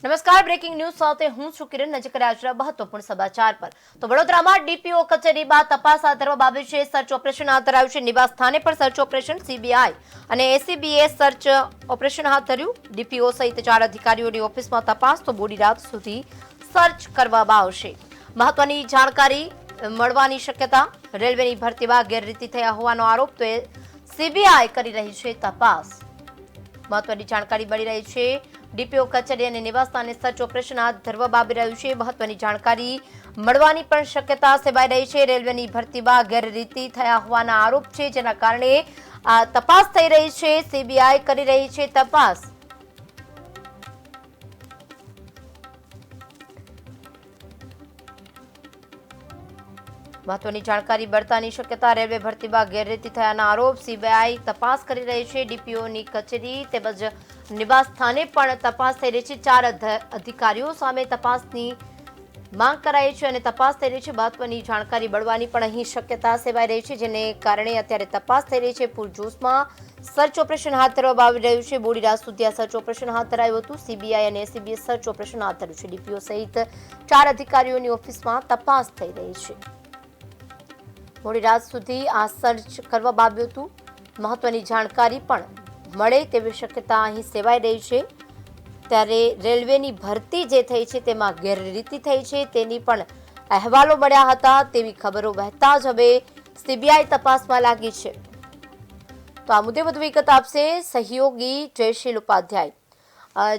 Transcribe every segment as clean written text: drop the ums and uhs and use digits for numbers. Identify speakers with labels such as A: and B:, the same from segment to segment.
A: નમસ્કાર, breaking news સાથે હું છું કિરણ. નજર કરીએ આજના મહત્વપૂર્ણ સમાચાર પર. તો વડોદરામાં ડીપીઓ કચેરીમાં તપાસ હાથ ધરવામાં આવી છે. સર્ચ ઓપરેશન હાથ ધરાયું છે. નિવાસ સ્થાને પર સર્ચ ઓપરેશન. સીબીઆઈ અને એસીબીએ સર્ચ ઓપરેશન હાથ ધર્યું. ડીપીઓ સહિત 4 અધિકારીઓની ઓફિસમાં તપાસ. તો મોડી રાત સુધી સર્ચ કરવામાં આવશે. મહત્વની જાણકારી મળવાની શક્યતા. રેલવેની ભરતીમાં ગેરરીતિ થયા હોવાનો આરોપ. તો સીબીઆઈ કરી રહી છે તપાસ. મહત્વની જાણકારી મળી રહી છે. ડીપીઓ કચેરી અને નિવાસસ્થાને સર્ચ ઓપરેશન હાથ ધરવામાં આવી રહ્યું છે. મહત્વની જાણકારી મળવાની પણ શક્યતા સેવાઈ રહી છે. રેલવેની ભરતીમાં ગેરરીતિ થયા હોવાના આરોપ છે, જેના કારણે તપાસ થઈ રહી છે. સીબીઆઈ કરી રહી છે તપાસ. મહત્વની જાણકારી મળતાની શક્યતા. રેલવે ભરતીમાં ગેરરીતિ થયાના આરોપ. સીબીઆઈ તપાસ કરી રહી છે. ડીપીઓની કચેરી તેમજ નિવાસ સ્થાને પણ તપાસ થઈ રહી છે. 4 અધિકારીઓ સામે તપાસની માંગ કરાઈ છે અને તપાસ થઈ રહી છે. મહત્વની જાણકારી મળવાની પણ અહીં શક્યતા સેવાઈ રહી છે, જેને કારણે અત્યારે તપાસ થઈ રહી છે. પૂરજોશમાં સર્ચ ઓપરેશન હાથ ધરવામાં આવી રહ્યું છે. મોડી રાત સુધી આ સર્ચ ઓપરેશન હાથ ધરાયું હતું. સીબીઆઈ અને એસીબીએ સર્ચ ઓપરેશન હાથ ધર્યું છે. ડીપીઓ સહિત 4 અધિકારીઓની ઓફિસમાં તપાસ થઈ રહી છે. મોડી રાત સુધી આ સર્ચ કરવામાં આવ્યું હતું. મહત્વની જાણકારી પણ મળે તેવી શક્યતા અહીં સેવાઈ રહી છે. ત્યારે રેલવેની ભરતી જે થઈ છે તેમાં ગેરરીતિ થઈ છે તેની પણ અહેવાલો મળ્યા હતા તેવી ખબરો વહેતા જ હવે સીબીઆઈ તપાસમાં લાગી છે. તો આ મુદ્દે વધુ વિગત આપશે સહયોગી જયશીલ ઉપાધ્યાય.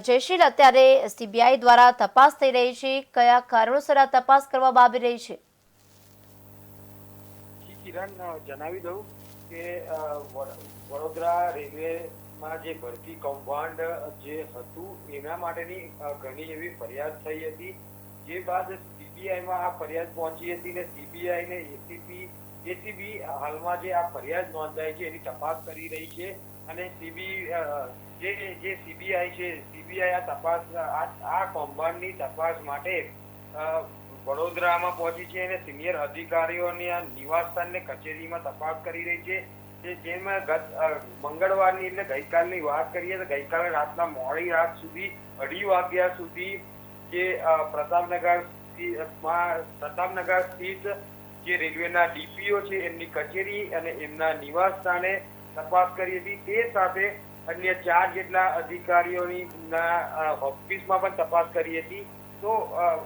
A: જયશીલ, અત્યારે સીબીઆઈ દ્વારા તપાસ થઈ રહી છે. કયા કારણોસર આ તપાસ કરવામાં આવી રહી છે?
B: કિરણ, જણાવી દઉં કે વડોદરા રેલવેમાં જે ભરતી કૌભાંડ જે હતું એના માટેની ઘણી એવી ફરિયાદ થઈ હતી. જે બાદ સીબીઆઈમાં આ ફરિયાદ પહોંચી હતી ને સીબીઆઈ ને એસીબી હાલમાં જે આ ફરિયાદ નોંધાઈ છે એની તપાસ કરી રહી છે. અને જે સીબીઆઈ છે, સીબીઆઈ આ તપાસ આ કૌભાંડની તપાસ માટે વડોદરામાં પહોંચી છે અને સિનિયર અધિકારીઓની આ નિવાસસ્થાન ને કચેરીમાં તપાસ કરી રહી છે. જેમાં મંગળવારની એટલે ગઈકાલની વાત કરીએ તો ગઈકાલે રાતના મોડી રાત સુધી 2:30 વાગ્યા સુધી જે પ્રતાપનગર સ્થિત જે રેલવેના ડીપીઓ છે એમની કચેરી અને એમના નિવાસ સ્થાને તપાસ કરી હતી. તે સાથે અન્ય 4 જેટલા અધિકારીઓની ઓફિસમાં પણ તપાસ કરી હતી. તો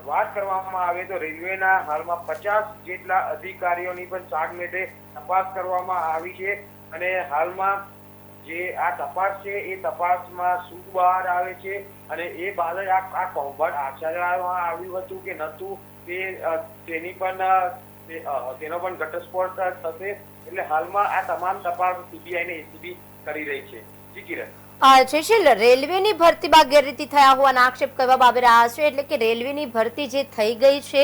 B: વાત કરવામાં આવે તો રેલવેના હાલમાં 50 જેટલા અધિકારીઓની પણ ચાકમેટે તપાસ કરવામાં આવી છે. અને હાલમાં જે આ તપાસ છે એ તપાસમાં શું બહાર આવે છે અને એ બાદ જ આ કૌભાંડ આચરવામાં આવ્યું હતું કે નહોતું તેનો પણ ઘટસ્ફોટ થશે. એટલે હાલમાં આ તમામ તપાસ સીબીઆઈ ને એસીબી કરી રહી છે. જી કિરણ.
A: જયશીલ, રેલવેની ભરતીમાં ગેરરીતિ થયા હોવાના આક્ષેપ કરવામાં આવી રહ્યા છે. એટલે કે રેલવેની ભરતી જે થઈ ગઈ છે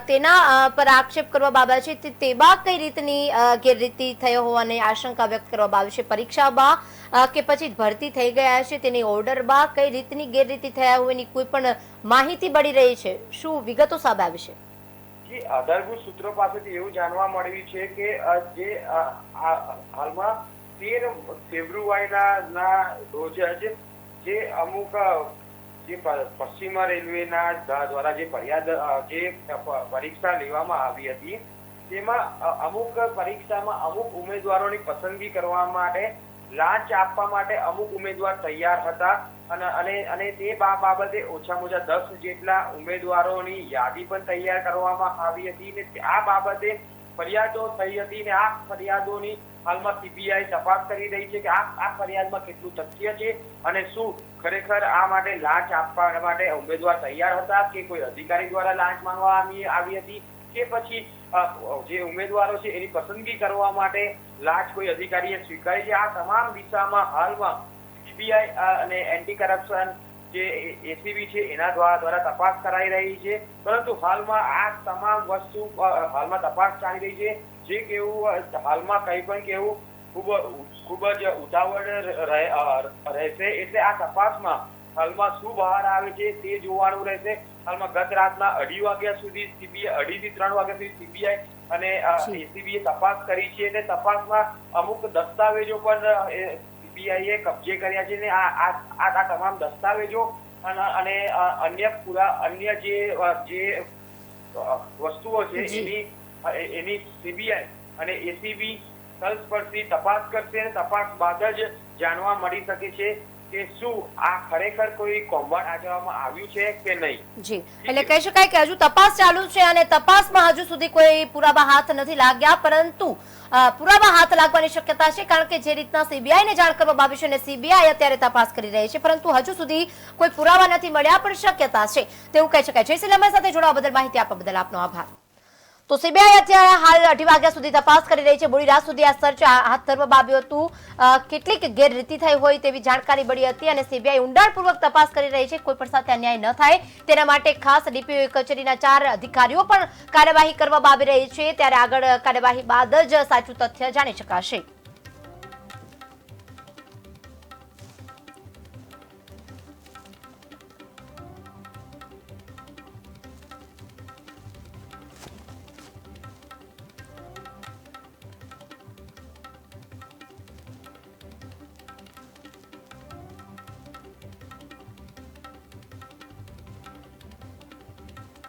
A: તેના પર આક્ષેપ કરવામાં આવ્યા છે. તેમાં કઈ રીતની ગેરરીતિ થયો હોવાની આશંકા વ્યક્ત કરવામાં આવી છે? પરીક્ષામાં કે પછી ભરતી થઈ ગયા છે તેની ઓર્ડરમાં કઈ રીતની ગેરરીતિ થયા હોવાની કોઈ પણ માહિતી મળી રહી છે? શું વિગતો સામે આવી છે?
B: આધારભૂત સૂત્રો પાસેથી એવું જાણવા મળ્યું છે કે જે હાલમાં 13 ફેબ્રુઆરીના રોજ જે અમુક જે પશ્ચિમ રેલવેના દ્વારા જે ફરિયાદ જે પરીક્ષા લેવામાં આવી હતી તેમાં અમુક પરીક્ષામાં અમુક ઉમેદવારોની પસંદગી કરવા માટે લાંચ આપવા માટે અમુક ઉમેદવાર તૈયાર હતા અને તે બાબતે ઓછામાં ઓછા 10 જેટલા ઉમેદવારોની યાદી પણ તૈયાર કરવામાં આવી હતી ને આ બાબતે ફરિયાદો થઈ હતી ને આ ફરિયાદોની હાલમાં સીબીઆઈ તપાસ કરી રહી છે કે આ ફરિયાદમાં કેટલું તથ્ય છે અને શું ખરેખર આ માટે લાંચ આપવા માટે ઉમેદવાર તૈયાર હતા કે કોઈ અધિકારી દ્વારા લાંચ માંગવામાં આવી હતી કે પછી જે ઉમેદવારો છે એની પસંદગી કરવા માટે લાંચ કોઈ અધિકારીએ સ્વીકારી છે. આ તમામ દિશામાં હાલમાં સીબીઆઈ અને એન્ટી કરપ્શન જે એસીબી છે એના દ્વારા તપાસ કરાઈ રહી છે. પરંતુ હાલમાં આ તમામ વસ્તુ હાલમાં તપાસ ચાલી રહી છે. જે કેવું હાલમાં કંઈ પણ કેવું ખૂબ જ ઉતાવળ રહેશે. એટલે આ તપાસમાં હાલમાં શું બહાર આવે છે તે જોવાનું રહેશે. હાલમાં ગત રાતના 2:30 વાગ્યા સુધી સીબીઆઈ 2:30 થી 3 વાગ્યા સુધી સીબીઆઈ અને એસીબીએ તપાસ કરી છે અને તપાસમાં અમુક દસ્તાવેજો પણ સીબીઆઈએ કબજે કર્યા છે ને આ તમામ દસ્તાવેજો અને અન્ય જે વસ્તુઓ છે એની સીબીઆઈ અને એસીબી તલસ્પર્શી તપાસ કરશે અને તપાસ બાદ જ જાણવા મળી શકે છે કે શું આ ખરેખર કોઈ કૌભાંડ આચરવામાં આવ્યું છે કે નહીં.
A: જી, એટલે કહી શકાય કે હજુ તપાસ ચાલુ છે અને તપાસમાં હજુ સુધી કોઈ પુરાવા હાથ નથી લાગ્યા, પરંતુ પુરાવા હાથ લાગવાની શક્યતા છે, કારણ કે જે રીતના સીબીઆઈ ને જાણ કરવામાં આવી છે અને સીબીઆઈ અત્યારે તપાસ કરી રહી છે, પરંતુ હજુ સુધી કોઈ પુરાવા નથી મળ્યા, પણ શક્યતા છે તેવું કહી શકાય. જયશ્રી અમારી સાથે જોડાવા બદલ, માહિતી આપવા બદલ આપનો આભાર. તો સીબીઆઈ અત્યારે હાલ 2:30 વાગ્યા સુધી તપાસ કરી રહી છે. મોડી રાત સુધી આ સર્ચ હાથ ધરવામાં આવ્યું હતું. કેટલીક ગેરરીતિ થઈ હોય તેવી જાણકારી મળી હતી અને સીબીઆઈ ઊંડાણપૂર્વક તપાસ કરી રહી છે. કોઈ પણ સાથે અન્યાય ન થાય તેના માટે ખાસ ડીપીઓ કચેરીના 4 અધિકારીઓ પણ કાર્યવાહી કરવામાં આવી રહી છે. ત્યારે આગળ કાર્યવાહી બાદ જ સાચું તથ્ય જાણી શકાશે.